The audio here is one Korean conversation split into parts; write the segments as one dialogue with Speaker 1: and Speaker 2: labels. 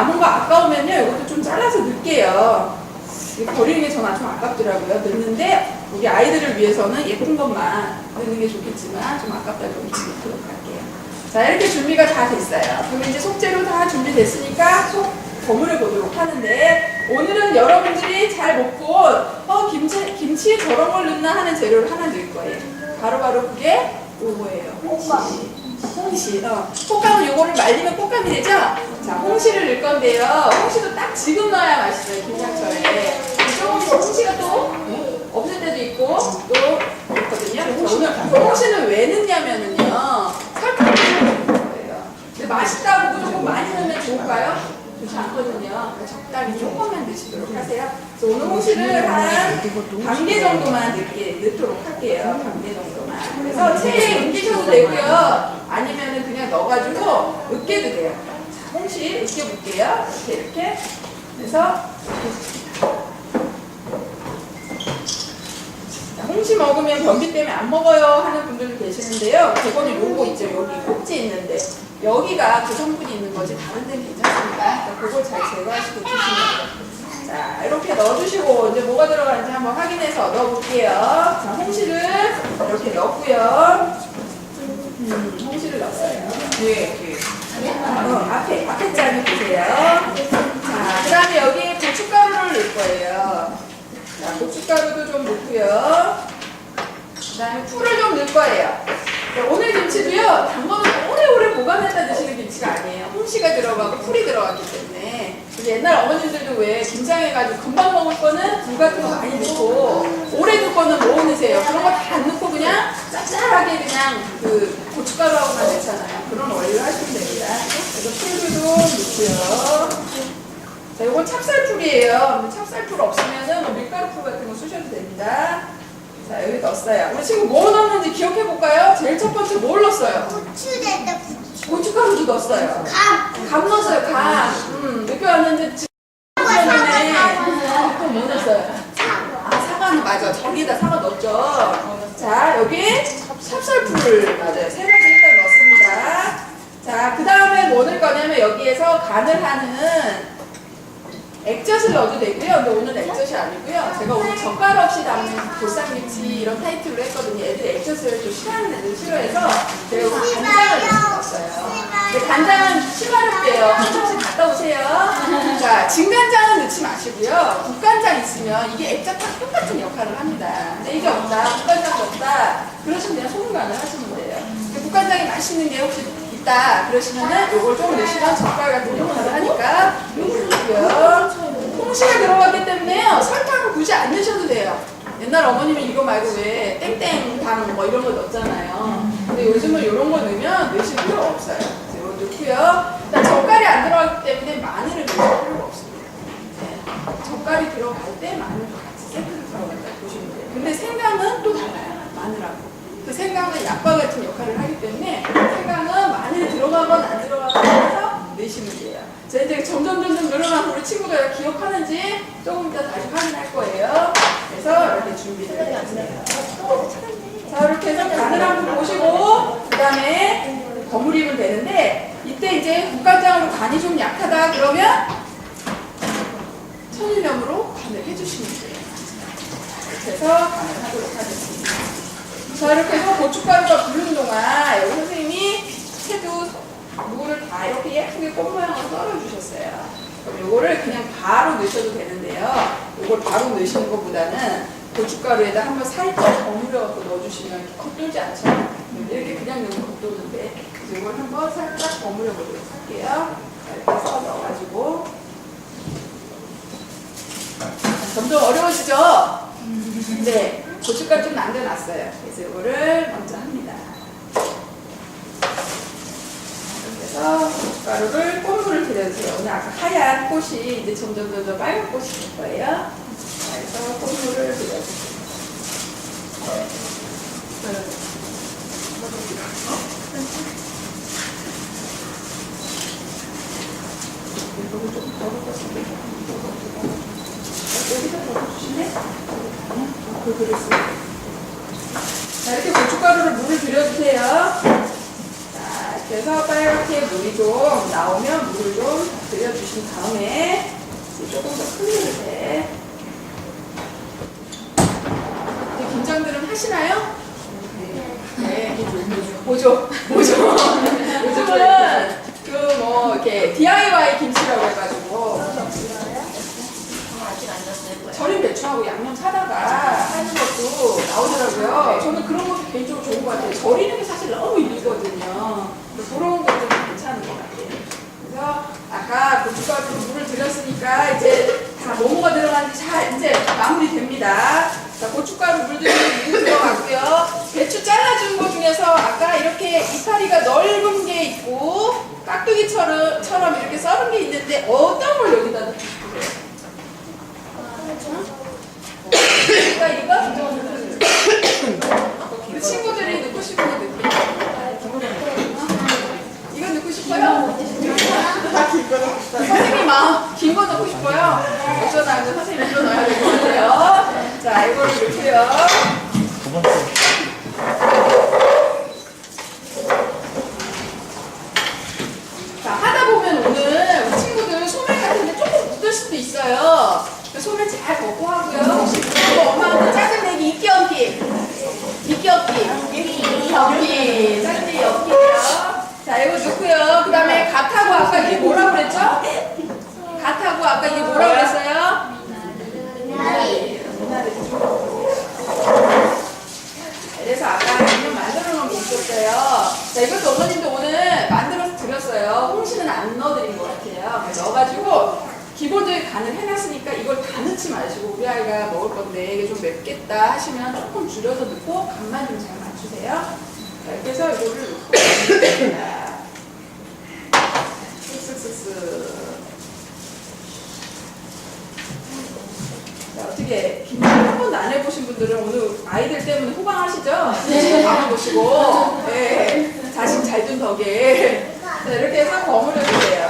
Speaker 1: 남은 거 아까우면요, 이것도 좀 잘라서 넣을게요. 버리는 게 저는 좀 아깝더라고요. 넣는데 우리 아이들을 위해서는 예쁜 것만 넣는 게 좋겠지만 좀 아깝다 좀 넣도록 할게요. 자, 이렇게 준비가 다 됐어요. 그럼 이제 속재료 다 준비됐으니까 속 버무려 보도록 하는데, 오늘은 여러분들이 잘 못 본 김치에 저런 걸 넣나 하는 재료를 하나 넣을 거예요. 바로 그게 요거예요. 홍시. 꽃감은 요거를 말리면 꽃감이 되죠? 자, 홍시를 넣을 건데요. 홍시도 딱 지금 넣어야 맛있어요. 김장철에. 조금 홍시가 또 없을 때도 있고 또 있거든요. 오늘 홍시는 왜 넣냐면은요, 설탕을 넣는 거예요. 근데 맛있다고 조금 많이 넣으면 좋을까요? 좋지 않거든요. 적당히 조금만 드시도록 하세요. 그래서 오늘 홍시를 한 반 개 정도만 넣도록 할게요. 반 개 정도만. 그래서 체에 으깨셔도 되고요. 아니면은 그냥 넣어가지고 으깨도 돼요. 자, 홍시 으깨볼게요. 이렇게. 그래서 홍시 먹으면 변비 때문에 안 먹어요 하는 분들도 계시는데요. 대본이 요거 있죠. 여기 꼭지 있는데 여기가 그 성분이 있는 거지 다른 데는 괜찮습니다. 그러니까 그걸 잘 제거하시고 드시면 돼요. 자, 이렇게 넣어주시고 이제 뭐가 들어가는지 한번 확인해서 넣어볼게요. 자, 홍시를 이렇게 넣고요. 홍시를 넣었어요. 네. 앞에 장에 보세요. 자, 그 다음에 여기에 고춧가루를 넣을 거예요. 자, 고춧가루도 좀 넣고요. 그 다음에 풀을 좀 넣을 거예요. 오늘 김치도요, 당근은 오래오래 보관했다 드시는 김치가 아니에요. 홍시가 들어가고 풀이 들어갔기 때문에. 옛날 어머님들도 왜 김장해가지고 금방 먹을 거는 물 같은 거 많이 넣고, 오래 넣을 거는 뭐 넣으세요? 그런 거 다 안 넣고 그냥 짭짤하게 그냥 그 고춧가루하고만 넣잖아요. 그런 원리로 하시면 됩니다. 그래서 풀도 넣고요. 자, 이건 찹쌀풀이에요. 찹쌀풀 없으면은 뭐 밀가루풀 같은 거 쓰셔도 됩니다. 자, 여기 넣었어요. 우리 친구 뭐 넣었는지 기억해 볼까요? 제일 첫 번째 뭘 넣었어요?
Speaker 2: 고추에다 부추.
Speaker 1: 고춧가루도 넣었어요. 감 넣었어요. 감. 늦게 왔는데 지금 또뭐 넣었어요? 사과는 맞아. 저기다 사과 넣었죠. 자, 여기 찹쌀풀 맞아요. 세 가지 일단 넣었습니다. 자, 그 다음에 뭐 넣을 거냐면 여기에서 간을 하는 액젓을 넣어도 되고요. 근데 오늘 액젓이 아니고요. 제가 오늘 젓갈 없이 담는 보쌈김치 이런 타이틀로 했거든요. 애들 액젓을 좀 싫어하는 애들 싫어해서 제가 오늘 간장을 넣었어요. 근데 간장은 실마렵게요. 한 접시 갔다 오세요. 자, 진간장은 넣지 마시고요. 국간장 있으면 이게 액젓과 똑같은 역할을 합니다. 근데 이게 없다, 국간장도 없다, 그러시면 그냥 소금 간을 하시면 돼요. 국간장이 맛있는 게 혹시 있다 그러시면은 요걸 좀 넣으시면 젓갈 같은 역할을 하니까 요걸 넣고요. 홍시가 들어가기 때문에요, 설탕을 굳이 안 넣으셔도 돼요. 옛날 어머님은 이거 말고 왜 땡땡당 뭐 이런 거 넣었잖아요. 근데 요즘은 이런 거 넣으면 넣으실 필요가 없어요. 이거 넣고요. 일단 젓갈이 안 들어가기 때문에 마늘을 넣으실 필요가 없습니다. 네. 젓갈이 들어갈 때 마늘도 같이 세트로 들어간다 보시면 돼요. 근데 생강은 또 달라요. 마늘하고. 그 생강은 약과 같은 역할을 하기 때문에 생강은 마늘이 들어가건 안 들어가건 해서 넣으시면 돼요. 자, 이제 점점 늘어나고 우리 친구가 기억하는지 조금 이따 다시 확인할 거예요. 그래서 이렇게 준비를 해주세요. 자, 이렇게 해서 간을 한번 보시고 그 다음에 버무리면 되는데, 이때 이제 국간장으로 간이 좀 약하다 그러면 천일염으로 간을 해주시면 돼요. 이렇게 해서 간을 하도록 하겠습니다. 자, 이렇게 해서 고춧가루가 부르는 동안 여기 선생님이 채도 무를 다 이렇게 예쁘게 꽃 모양으로 썰어주셨어요. 그럼 요거를 그냥 바로 넣으셔도 되는데요. 요걸 바로 넣으시는 것보다는 고춧가루에다 한번 살짝 버무려서 넣어주시면 이렇게 겉돌지 않죠. 이렇게 그냥 넣으면 겉도는데, 요걸 한번 살짝 버무려 보도록 할게요. 이렇게 해서 넣어가지고. 점점 어려워지죠? 네. 고춧가루 좀 남겨놨어요. 그래서 이거를 먼저 합니다. 그래서 고춧가루를 꽃물을 들여주세요. 오늘 아까 하얀 꽃이 이제 점점 빨간 꽃이 될 거예요. 그래서 꽃물을 들여주세요. 이거를 좀 덜어주시면 여기다 덜어주시네? 그 그릇을. 자, 이렇게 고춧가루를 물을 들여주세요. 자, 이렇게 그래서 빨갛게 물이 좀 나오면 물을 좀 들여주신 다음에 조금 더 큰 그릇에 김장들은 하시나요? 네. 뭐죠? 요즘은 그 뭐 이렇게 DIY 김치라고 해가지고 절임 배추하고 양념 사다가 하는 것도 나오더라고요. 저는 그런 것도 개인적으로 좋은 것 같아요. 절이는 게 사실 너무 일이거든요. 그런 것도 괜찮은 것 같아요. 그래서 아까 고춧가루 물을 들였으니까 이제 다 뭐뭐가 들어가는지 잘 이제 마무리됩니다. 자, 고춧가루 물 들어갔고요. 배추 잘라준 거 중에서 아까 이렇게 이파리가 넓은 게 있고 깍두기처럼 이렇게 썰은 게 있는데 어떤 걸 여기다 넣고 싶으세요? 이거? 그 친구들이 넣고 싶은 거 넣고 이거 넣고 싶어요? 선생님 마음 긴 거 넣고 싶어요? 어쩌나 이거 선생님 이거 넣어야 될 것 같아요. 자, 이거를 넣고요. 자, 하다 보면 오늘 우리 친구들 소매 같은데 조금 묻을 수도 있어요. 소매 잘 벗고 하고요. 이거 엄마한테 짜증내기 입기 얹기. 짜증내기 얹기요. 자, 이거 넣고요. 그 다음에 갓하고 아까 이게 뭐라고 그랬죠? 갓하고 아까 이게 뭐라고 그랬어요? 그래서 아까 양념 만들어 놓은 게 있었어요. 자, 이것도 어머님도 오늘 만들어서 드렸어요. 홍시는 안 넣어드린 것 같아요. 넣어가지고 기본적인 간을 해놨으니까 이걸 다 넣지 마시고 우리 아이가 먹을 건데 이게 좀 맵겠다 하시면 조금 줄여서 넣고 간만 좀 잘 맞추세요. 자, 이렇게 해서 이거를 넣고 쓱쓱쓱쓱. 자, 어떻게 김치를 한 번도 안 해보신 분들은 오늘 아이들 때문에 호강하시죠? 지금 담아보시고 네, 자신 잘 둔 덕에 자, 이렇게 해서 버무려 주세요.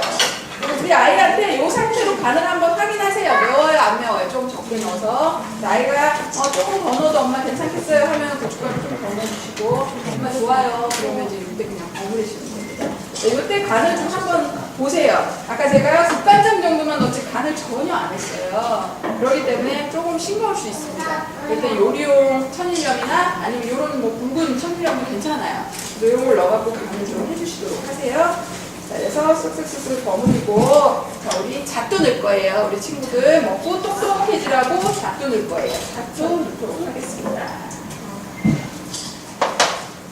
Speaker 1: 우리 아이한테 이 상태로 간을 한번 확인하세요. 매워요 안 매워요? 좀 적게 넣어서 아이가 조금 더 넣어도 엄마 괜찮겠어요 하면 고춧가루 좀 더 넣어주시고 엄마 좋아요 그러면 이제 이때 그냥 버무리시면 됩니다. 이때 간을 좀 한번 보세요. 아까 제가 국간장 정도만 넣지 간을 전혀 안 했어요. 그렇기 때문에 조금 싱거울 수 있습니다. 일단 요리용 천일염이나 아니면 이런 뭐 굵은 천일염도 괜찮아요. 이런 걸 넣어갖고 간을 좀 해주시도록 하세요. 자, 그래서 쓱쓱쓱쓱 버무리고 자, 우리 잣도 넣을 거예요. 우리 친구들 먹고 똑똑해지라고 잣도 넣을 거예요. 잣도 넣도록 하겠습니다.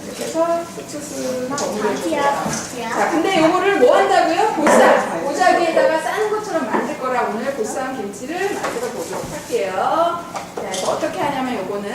Speaker 1: 이렇게 해서 쓱쓱쓱 버무려주세요. 자, 근데 요거를 뭐 한다고요? 보쌈. 보자기에다가 싸는 것처럼 만들 거라 오늘 보쌈 김치를 만들어 보도록 할게요. 자, 그래서 어떻게 하냐면 요거는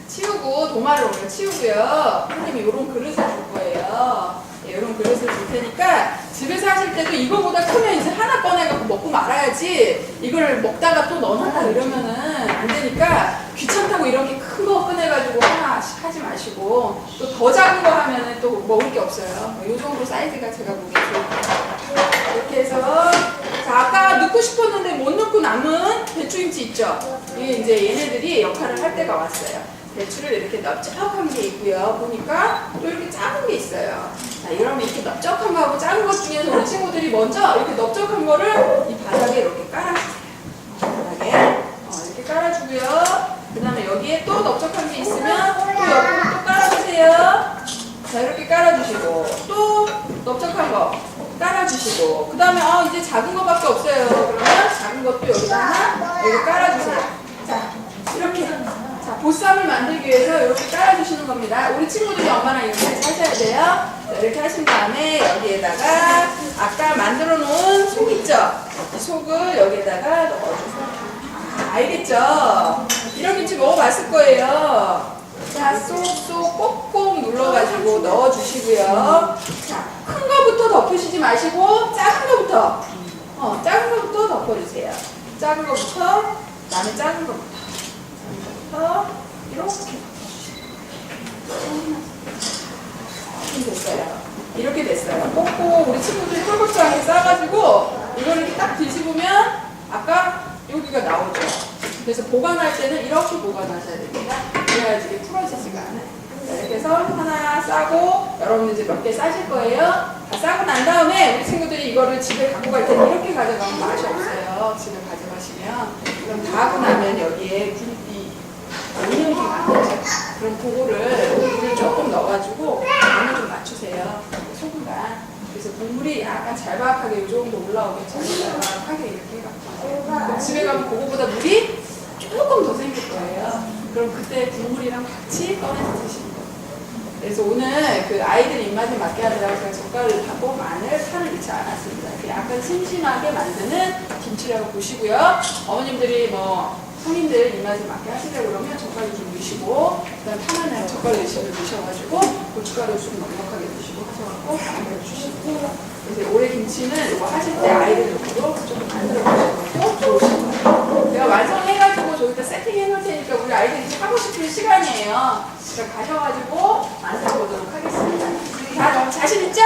Speaker 1: 치우고 도마를 오늘 치우고요. 선생님이 요런 그릇을 줄 거예요. 네, 요런 그릇을 줄 테니까 집에서 하실 때도 이거보다 크면 이제 하나 꺼내갖고 먹고 말아야지 이걸 먹다가 또 넣어놨다 이러면은 안 되니까 귀찮다고 이렇게 큰 거 꺼내가지고 하나씩 하지 마시고 또 더 작은 거 하면은 또 먹을 게 없어요. 요 정도 사이즈가 제가 보기에 좋을 것 같아요. 이렇게 해서 자, 아까 넣고 싶었는데 못 넣고 남은 배추김치 있죠? 이게 이제 얘네들이 역할을 할 때가 왔어요. 배추를 이렇게 넓적한 게 있고요. 보니까 또 이렇게 작은 게 있어요. 자, 이러면 이렇게 넓적한 거하고 작은 것 중에서 우리 친구들이 먼저 이렇게 넓적한 거를 이 바닥에 이렇게 깔아주세요. 바닥에 이렇게 깔아주고요. 그 다음에 여기에 또 넓적한 게 있으면 또 옆으로 또 깔아주세요. 자, 이렇게 깔아주시고 또 넓적한 거 깔아주시고 그 다음에 이제 작은 거밖에 없어요. 그러면 작은 것도 여기다 하나 여기 깔아주세요. 자, 이렇게 자, 보쌈을 만들기 위해서 이렇게 깔아주시는 겁니다. 우리 친구들이 엄마랑 이렇게 하셔야 돼요. 자, 이렇게 하신 다음에 여기에다가 아까 만들어 놓은 속 있죠? 이 속을 여기에다가 넣어주세요. 알겠죠? 이런 김치 먹어봤을 거예요. 자, 쏙쏙 꼭꼭 눌러가지고 넣어주시고요. 자, 큰 거부터 덮으시지 마시고 작은 거부터 작은 거부터 덮어주세요. 작은 거부터 그다음에 작은 거부터 이렇게 됐어요. 이렇게 됐어요. 꼭꼭 우리 친구들이 털거처럼 싸가지고 이걸 이렇게 딱 뒤집으면 아까 여기가 나오죠. 그래서 보관할 때는 이렇게 보관하셔야 됩니다. 그래야지 이게 풀어지지가 않아요. 하나 싸고 여러분들 이제 몇 개 싸실 거예요. 다 싸고 난 다음에 우리 친구들이 이거를 집에 갖고 갈 때 이렇게 가져가면 맛이 없어요. 집에 가져가시면. 그럼 다 하고 나면 여기에 굴비 올리기 만들죠. 그럼 그거를 물을 조금 넣어가지고 간을 좀 맞추세요. 소금간. 그래서 국물이 약간 잘박하게 이 정도 올라오게 잘박하게 이렇게 해갖고 그럼 집에 가면 그거보다 물이 조금 더 생길 거예요. 그럼 그때 국물이랑 같이 꺼내서 드시는 거예요. 그래서 오늘 그 아이들 입맛에 맞게 하느라고 제가 젓갈을 하고 마늘, 파를 넣지 않았습니다. 약간 심심하게 만드는 김치라고 보시고요. 어머님들이 뭐 성인들 입맛에 맞게 하시려고 그러면 젓갈을 좀 넣으시고 그다음 파마늘 젓갈 넣으셔가지고 고춧가루 좀 넉넉하게 넣으시고 하셔갖고 마늘 주시고 그래서 올해 김치는 이거 하실 때 아이들 용으로 좀 만들어 보셔서 좋으실 거예요. 제가 완성해가지고 저기다 세팅해 놓을 테니까 우리 아이들이 이제 하고 싶은 시간이에요. 그럼 가셔가지고 만들어 보도록 하겠습니다. 자, 자신 있죠?